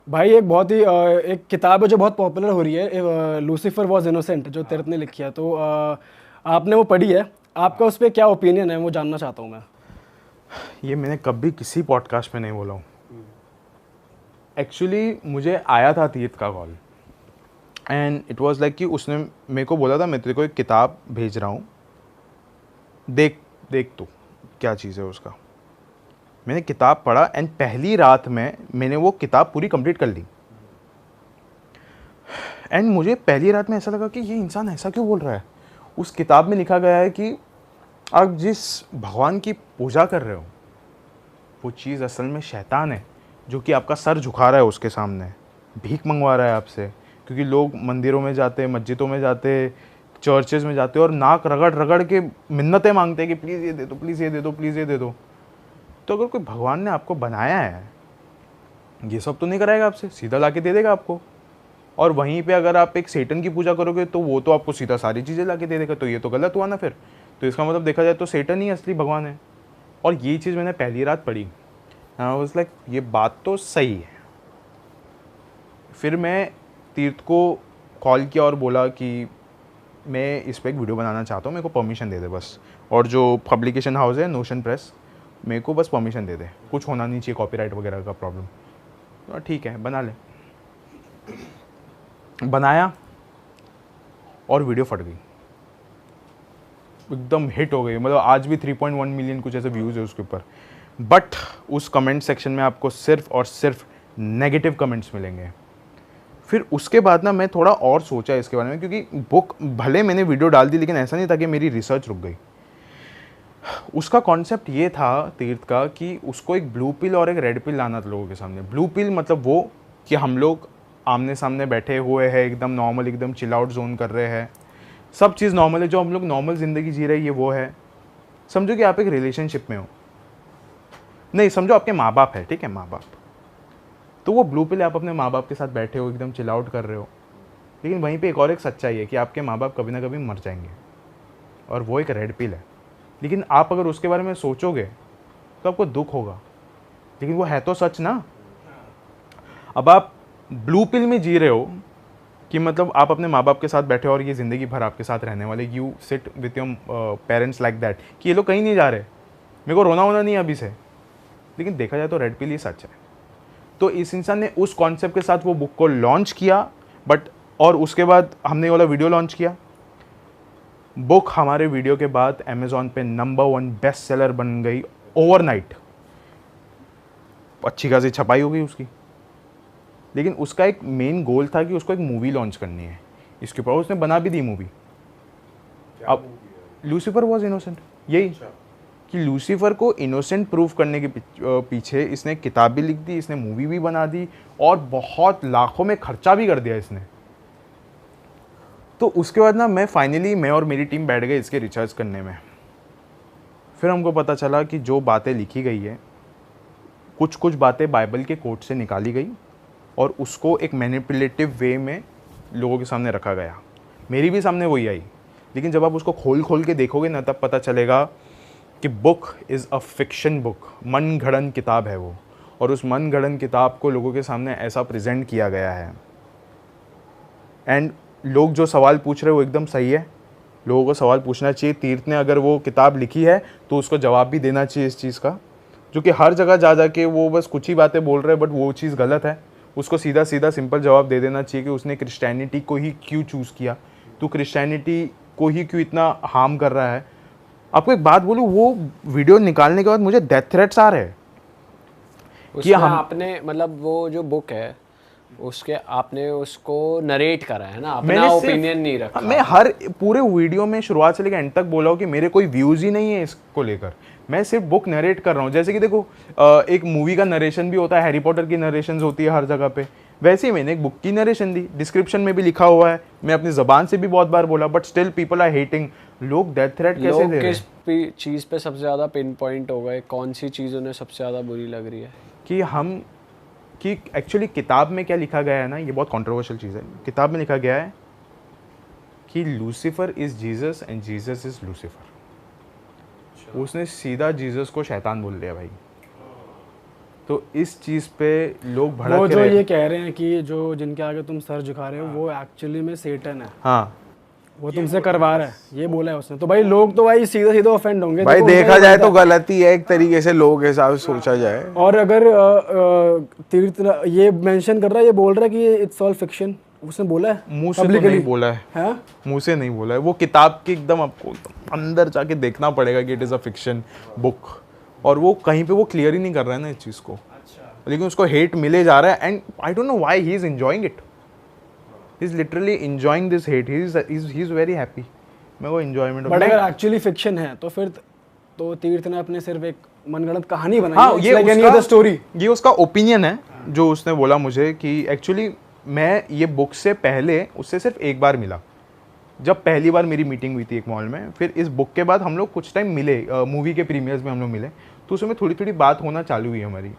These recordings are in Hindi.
भाई एक बहुत ही एक किताब है जो बहुत पॉपुलर हो रही है, लूसीफर वॉज इनोसेंट, जो तीर्थ ने लिखी है। तो आपने वो पढ़ी है? आपका उस पर क्या ओपिनियन है, वो जानना चाहता हूँ मैं। ये मैंने कभी किसी पॉडकास्ट में नहीं बोला हूँ। एक्चुअली मुझे आया था तीर्थ का call and it was like कि उसने मेरे को बोला था मैं तेरे को एक किताब भेज रहा हूँ, देख देख तू क्या चीज़ है उसका। मैंने किताब पढ़ा एंड पहली रात में मैंने वो किताब पूरी कंप्लीट कर ली। एंड मुझे पहली रात में ऐसा लगा कि ये इंसान ऐसा क्यों बोल रहा है। उस किताब में लिखा गया है कि आप जिस भगवान की पूजा कर रहे हो वो चीज़ असल में शैतान है, जो कि आपका सर झुका रहा है उसके सामने, भीख मंगवा रहा है आपसे। क्योंकि लोग मंदिरों में जाते, मस्जिदों में जाते, चर्चेज़ में जाते और नाक रगड़ रगड़ के मिन्नतें मांगते हैं कि प्लीज़ ये दे दो, प्लीज़ ये दे दो, प्लीज़ ये दे दो। तो अगर कोई भगवान ने आपको बनाया है, ये सब तो नहीं कराएगा आपसे, सीधा ला के दे देगा आपको। और वहीं पे अगर आप एक सेटन की पूजा करोगे तो वो तो आपको सीधा सारी चीज़ें ला के दे देगा। तो ये तो गलत हुआ ना फिर। तो इसका मतलब देखा जाए तो सेटन ही असली भगवान है। और ये चीज़ मैंने पहली रात पढ़ी, आई वाज लाइक ये बात तो सही है। फिर मैं तीर्थ को कॉल किया और बोला कि मैं इस पर एक वीडियो बनाना चाहता हूँ, मेरे को परमिशन दे दे बस। और जो पब्लिकेशन हाउस है नोशन प्रेस, मेरे को बस परमिशन दे दे, कुछ होना नहीं चाहिए कॉपीराइट वगैरह का प्रॉब्लम। तो ठीक है बना ले। बनाया और वीडियो फट गई, एकदम हिट हो गई। मतलब आज भी 3.1 मिलियन कुछ ऐसे व्यूज़ है उसके ऊपर। बट उस कमेंट सेक्शन में आपको सिर्फ और सिर्फ नेगेटिव कमेंट्स मिलेंगे। फिर उसके बाद ना मैं थोड़ा और सोचा इसके बारे में, क्योंकि बुक भले मैंने वीडियो डाल दी लेकिन ऐसा नहीं था कि मेरी रिसर्च रुक गई। उसका कॉन्सेप्ट ये था तीर्थ का कि उसको एक ब्लू पिल और एक रेड पिल लाना था लोगों के सामने। ब्लू पिल मतलब वो कि हम लोग आमने सामने बैठे हुए हैं, एकदम नॉर्मल, एकदम चिल आउट जोन कर रहे हैं, सब चीज़ नॉर्मल है, जो हम लोग नॉर्मल ज़िंदगी जी रहे हैं ये वो है। समझो कि आप एक रिलेशनशिप में हो, नहीं समझो आपके माँ बाप है, ठीक है, माँ बाप, तो वो ब्लू पिल, आप अपने माँ बाप के साथ बैठे हो, एकदम चिल आउट कर रहे हो। लेकिन वहीं पे एक और एक सच्चाई है कि आपके माँ बाप कभी ना कभी मर जाएंगे, और वो एक रेड पिल है। लेकिन आप अगर उसके बारे में सोचोगे तो आपको दुख होगा, लेकिन वो है तो सच ना। अब आप ब्लू पिल में जी रहे हो कि मतलब आप अपने माँ बाप के साथ बैठे हो और ये ज़िंदगी भर आपके साथ रहने वाले, you sit with your parents like that कि ये लोग कहीं नहीं जा रहे, मेरे को रोना वोना नहीं अभी से। लेकिन देखा जाए तो रेड पिल ही सच है। तो इस इंसान ने उस कॉन्सेप्ट के साथ वो बुक को लॉन्च किया, बट और उसके बाद हमने वाला वीडियो लॉन्च किया। बुक हमारे वीडियो के बाद अमेज़ॉन पे नंबर 1 बेस्ट सेलर बन गई ओवरनाइट। अच्छी खासी छपाई हो गई उसकी। लेकिन उसका एक मेन गोल था कि उसको एक मूवी लॉन्च करनी है इसके ऊपर, उसने बना भी दी मूवी। अब लूसीफर वॉज इनोसेंट, यही कि लूसीफर को इनोसेंट प्रूफ करने के पीछे इसने किताब भी लिख दी, इसने मूवी भी बना दी, और बहुत लाखों में खर्चा भी कर दिया इसने। तो उसके बाद ना मैं और मेरी टीम बैठ गए इसके रिसर्च करने में। फिर हमको पता चला कि जो बातें लिखी गई है, कुछ कुछ बातें बाइबल के कोट से निकाली गई और उसको एक मैनिपुलेटिव वे में लोगों के सामने रखा गया। मेरी भी सामने वही आई, लेकिन जब आप उसको खोल खोल के देखोगे ना तब पता चलेगा कि book is a fiction book, मन गढ़ंत किताब है वो। और उस मन गढ़ंत किताब को लोगों के सामने ऐसा प्रेजेंट किया गया है। एंड लोग जो सवाल पूछ रहे हैं वो एकदम सही है, लोगों को सवाल पूछना चाहिए। तीर्थ ने अगर वो किताब लिखी है तो उसको जवाब भी देना चाहिए इस चीज़ का, जो कि हर जगह जा के वो बस कुछ ही बातें बोल रहे हैं, बट वो चीज़ गलत है। उसको सीधा सीधा सिंपल जवाब दे देना चाहिए कि उसने क्रिश्चियनिटी को ही क्यों चूज़ किया, तू क्रिश्चियनिटी को ही क्यों इतना हार्म कर रहा है। आपको एक बात बोलूँ, वो वीडियो निकालने के बाद मुझे डेथ थ्रेट्स आ रहे हैं कि उसमें हम, आपने मतलब वो जो बुक है उसके आपने उसको नरेट करा है ना, अपना मैंने ओपिनियन नहीं सिर्फ मैं रखा। हर पूरे वीडियो में शुरुआत से लेकर एंड तक बोला हूँ कि मेरे कोई व्यूज़ ही नहीं है इसको लेकर, मैं सिर्फ बुक नरेट कर रहा हूँ। जैसे कि देखो एक मूवी का नरेशन भी होता है, हैरी पॉटर की नरेशन होती है हर जगह पे, वैसे ही मैंने एक बुक की नरेशन दी, डिस्क्रिप्शन में भी लिखा हुआ है, मैं अपनी ज़बान से भी बहुत बार बोला, but still people are hating. लोग डेथ थ्रेट कैसे लोग दे रहे किस हैं चीज़ पे सबसे ज़्यादा पिन पॉइंट हो गए, कौन सी चीज़ उन्हें सबसे ज़्यादा बुरी लग रही है? कि हम कि एक्चुअली किताब में क्या लिखा गया है ना, ये बहुत कंट्रोवर्शियल चीज़ है। किताब में लिखा गया है कि Lucifer is Jesus and Jesus is Lucifer. उसने सीधा जीसस को शैतान बोल दिया भाई। तो इस चीज़ पे लोग वो भड़क जो रहे ये कह रहे हैं कि जो जिनके आगे तुम सर झुका रहे हो वो एक्चुअली में सेटन है, हाँ वो तुमसे करवा रहा है, ये बोला है उसने। तो भाई लोग तो भाई सीधा सीधा ऑफेंड होंगे। भाई देखो, उनका देखा ये जाए बनता तो गलती है एक तरीके से, लोगों के हिसाब से सोचा जाए। और अगर तीर्थ ये मेंशन कर रहा है, ये बोल रहा है कि इट्स ऑल फिक्शन, उसने बोला है मुंह से तो publicly? नहीं बोला है, हाँ? मुंह से नहीं बोला है, वो किताब के एकदम आपको अंदर जाके देखना पड़ेगा कि it is a fiction book, और वो कहीं पे वो क्लियर ही नहीं कर रहा है ना इस चीज़ को। लेकिन उसको हेट मिले जा रहा है and I don't know why he is enjoying it, he is literally enjoying this hate, he is very happy. मैं वो एंजॉयमेंट बट अगर एक्चुअली फिक्शन है तो फिर तो तीर्थ ने अपने सिर्फ एक मनगढ़ंत कहानी बनाई हाँ, है, ये like any उसका other story। ये उसका ओपिनियन है जो उसने बोला मुझे कि एक्चुअली मैं ये बुक से पहले उससे सिर्फ एक बार मिला, जब पहली बार मेरी मीटिंग हुई थी एक मॉल में। फिर इस बुक के बाद हम लोग कुछ टाइम मिले, मूवी के प्रीमियर्स में हम लोग मिले, तो उसमें थोड़ी थोड़ी बात होना चालू हुई हमारी।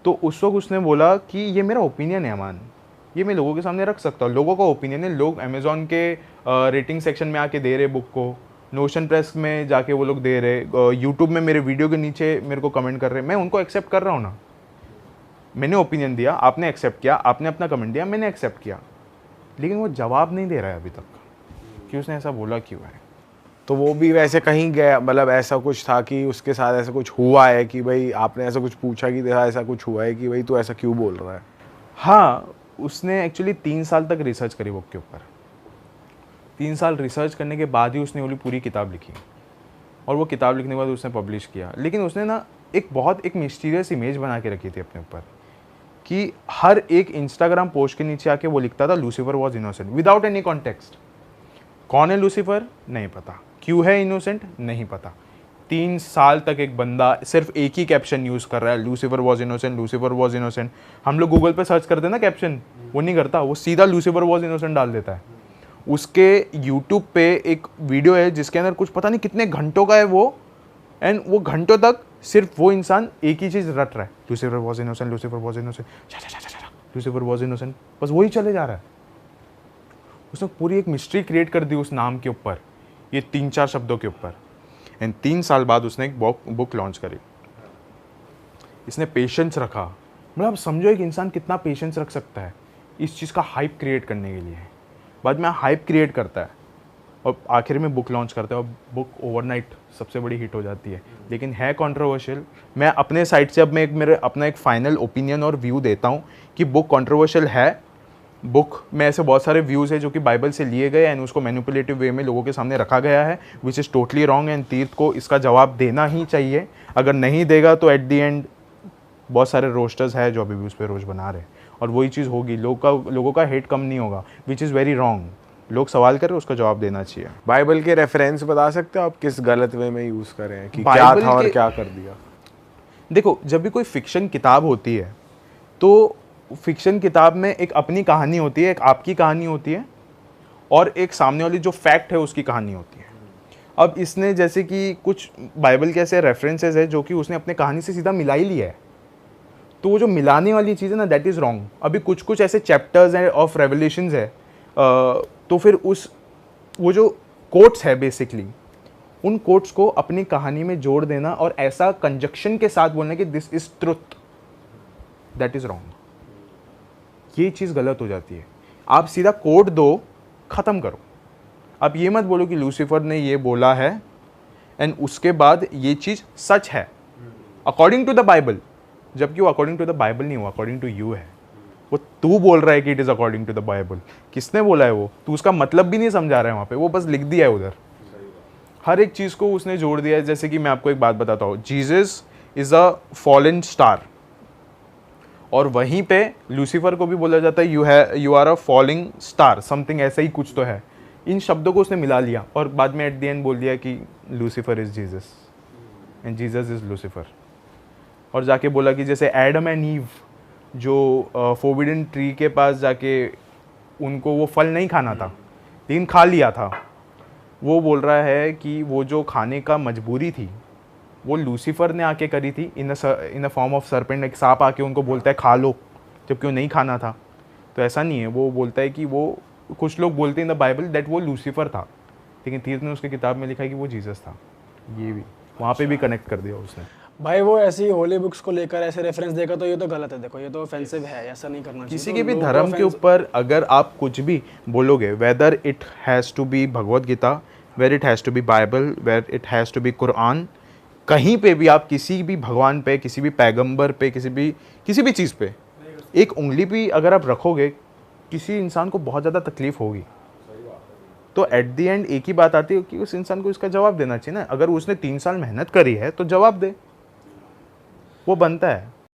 तो उस वक्त उसने बोला कि ये मेरा ओपिनियन है अमान, ये मैं लोगों के सामने रख सकता हूँ, लोगों का ओपिनियन है। लोग अमेज़ॉन के रेटिंग सेक्शन में आके दे रहे बुक को, नोशन प्रेस में जाके वो लोग दे रहे, यूट्यूब में मेरे वीडियो के नीचे मेरे को कमेंट कर रहे, मैं उनको एक्सेप्ट कर रहा हूँ ना। मैंने ओपिनियन दिया, आपने एक्सेप्ट किया, आपने अपना कमेंट दिया, मैंने एक्सेप्ट किया, लेकिन वो जवाब नहीं दे रहा है अभी तक कि उसने ऐसा बोला क्यों है। तो वो भी वैसे कहीं गया, मतलब ऐसा कुछ था कि उसके साथ ऐसा कुछ हुआ है कि भाई आपने ऐसा कुछ पूछा कि देखा ऐसा कुछ हुआ है कि भाई तू ऐसा क्यों बोल रहा है? हाँ, उसने एक्चुअली 3 साल तक रिसर्च करी बुक के ऊपर। 3 साल रिसर्च करने के बाद ही उसने वो पूरी किताब लिखी, और वो किताब लिखने के बाद उसने पब्लिश किया। लेकिन उसने ना एक मिस्टीरियस इमेज बना के रखी थी अपने ऊपर कि हर एक इंस्टाग्राम पोस्ट के नीचे आके वो लिखता था Lucifer was innocent without any context. कौन है लूसीफर नहीं पता, क्यों है इनोसेंट नहीं पता। 3 साल तक एक बंदा सिर्फ एक ही कैप्शन यूज़ कर रहा है, Lucifer was innocent, Lucifer was innocent. हम लोग गूगल पे सर्च करते हैं ना कैप्शन, वो नहीं करता, वो सीधा लूसीफर वॉज इनोसेंट डाल देता है। उसके यूट्यूब पे एक वीडियो है जिसके अंदर कुछ पता नहीं कितने घंटों का है वो, एंड वो घंटों तक सिर्फ वो इंसान एक ही चीज़ रट रहा है, Lucifer was innocent, Lucifer was innocent, Lucifer was innocent, बस वही चले जा रहा है। उसने पूरी एक मिस्ट्री क्रिएट कर दी उस नाम के ऊपर, ये 3-4 शब्दों के ऊपर। एंड 3 साल बाद उसने एक बुक लॉन्च करी। इसने पेशेंस रखा, मतलब आप समझो एक इंसान कितना पेशेंस रख सकता है इस चीज़ का हाइप क्रिएट करने के लिए। बाद में हाइप क्रिएट करता है और आखिर में बुक लॉन्च करता है, और बुक ओवरनाइट सबसे बड़ी हिट हो जाती है। लेकिन है कंट्रोवर्शियल। मैं अपने साइड से अब मैं अपना एक फाइनल ओपिनियन और व्यू देता हूँ कि बुक कंट्रोवर्शियल है। बुक में ऐसे बहुत सारे व्यूज़ है जो कि बाइबल से लिए गए एंड उसको मैनिपुलेटिव वे में लोगों के सामने रखा गया है, which is totally wrong. And तीर्थ को इसका जवाब देना ही चाहिए। अगर नहीं देगा तो एट दी एंड बहुत सारे रोस्टर्स है जो अभी भी उस पर रोज बना रहे हैं, और वही चीज़ होगी, लोगों का हेट कम नहीं होगा, विच इज़ वेरी रॉन्ग। लोग सवाल कर रहे हैं, उसका जवाब देना चाहिए। बाइबल के रेफरेंस बता सकते हो आप किस गलत वे में यूज़ कर रहे हैं कि क्या बाइबल था और के- क्या कर दिया? देखो, जब भी कोई फिक्शन किताब होती है तो फिक्शन किताब में एक अपनी कहानी होती है, एक आपकी कहानी होती है, और एक सामने वाली जो फैक्ट है उसकी कहानी होती है। अब इसने जैसे कि कुछ बाइबल के ऐसे रेफरेंसेस है जो कि उसने अपने कहानी से सीधा मिला ही लिया है, तो वो जो मिलाने वाली चीज़ है ना, दैट इज़ रॉन्ग। अभी कुछ कुछ ऐसे चैप्टर्स हैं ऑफ रेवलेशंस है, तो फिर वो जो कोट्स है बेसिकली, उन कोट्स को अपनी कहानी में जोड़ देना और ऐसा कंजक्शन के साथ बोलना कि this is truth, that is wrong. ये चीज़ गलत हो जाती है। आप सीधा कोट दो, ख़त्म करो। आप ये मत बोलो कि लूसीफर ने ये बोला है एंड उसके बाद ये चीज़ सच है अकॉर्डिंग टू द बाइबल, जबकि वो अकॉर्डिंग टू द बाइबल नहीं हुआ, अकॉर्डिंग टू यू है। वो तू बोल रहा है कि it is according to the Bible. किसने बोला है वो? तू उसका मतलब भी नहीं समझा रहा है वहाँ पे, वो बस लिख दिया है उधर। हर एक चीज़ को उसने जोड़ दिया है। जैसे कि मैं आपको एक बात बताता हूँ, Jesus is a fallen star, और वहीं पे लूसीफर को भी बोला जाता है you are a falling star, something ऐसा ही कुछ तो है। इन शब्दों को उसने मिला लिया और बाद में एट द एंड बोल दिया कि Lucifer is Jesus and Jesus is Lucifer. और जाके बोला कि जैसे एडम एंड ईव जो फोरबिडन ट्री के पास जाके उनको वो फल नहीं खाना था लेकिन खा लिया था, वो बोल रहा है कि वो जो खाने का मजबूरी थी वो लूसीफर ने आके करी थी इन अ फॉर्म ऑफ सर्पेंट। एक सांप आके उनको बोलता है खा लो, जबकि वो नहीं खाना था। तो ऐसा नहीं है, वो बोलता है कि वो, कुछ लोग बोलते हैं इन द बाइबल दैट वो लूसीफर था, लेकिन तीर्थ ने उसकी किताब में लिखा है कि वो जीसस था। ये भी वहाँ पे भी कनेक्ट कर दिया उसने। भाई वो ऐसी होली बुक्स को लेकर ऐसे रेफरेंस देगा तो ये तो गलत है। देखो ये तो ऑफेंसिव है, ऐसा नहीं करना चाहिए। किसी तो के भी लोगों को धर्म के offense- ऊपर अगर आप कुछ भी बोलोगे, whether it has to be Bhagavad Gita, where it has to be Bible, where it has to be Quran, कहीं पे भी आप किसी भी भगवान पे, किसी भी पैगंबर पे, किसी भी चीज़ पे एक उंगली भी अगर आप रखोगे, किसी इंसान को बहुत ज़्यादा तकलीफ होगी। तो एट द एंड एक ही बात आती है कि उस इंसान को इसका जवाब देना चाहिए ना। अगर उसने 3 साल मेहनत करी है तो जवाब दे, वो बनता है।